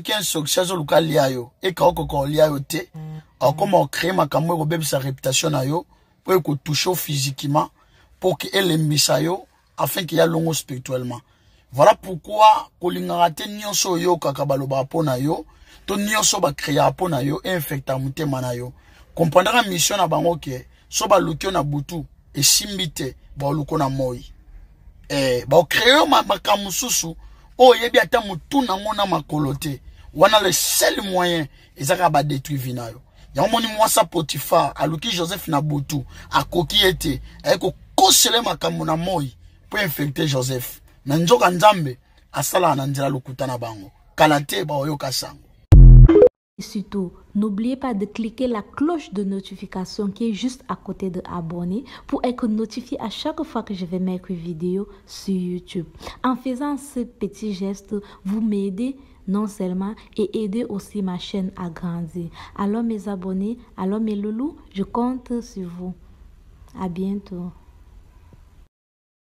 qu'un succès au local liayo et quand liayo te comment créer ma caméra au sa réputation ayo pour que touche physiquement pour qu'elle aime misayo afin qu'il y a long spirituellement. Voilà pourquoi kolingate nyonso yo kakabaloba pona yo to nyonso ba créer pona yo infecta mutema na yo. Comprendra mission na bango ke so ba lukio na butu et simbite ba luko na moi. Ba créer makamususu o yebi ata mutu na ngona makolote. Wana le seul moyen ezaka ba détruire vinayo. Ya moni mwasa Potiphar aluki Joseph na butu akoki ete eko kosele makamu na moi pour infecter Joseph. Nanjoka nzambe asala na nzela lokuta na bango. Kalate ba oyoka sango. Et surtout, n'oubliez pas de cliquer la cloche de notification qui est juste à côté de abonner pour être notifié à chaque fois que je vais mettre une vidéo sur YouTube. En faisant ce petit geste, vous m'aidez non seulement et aider aussi ma chaîne à grandir. Alors mes abonnés, alors mes loulous, je compte sur vous. À bientôt.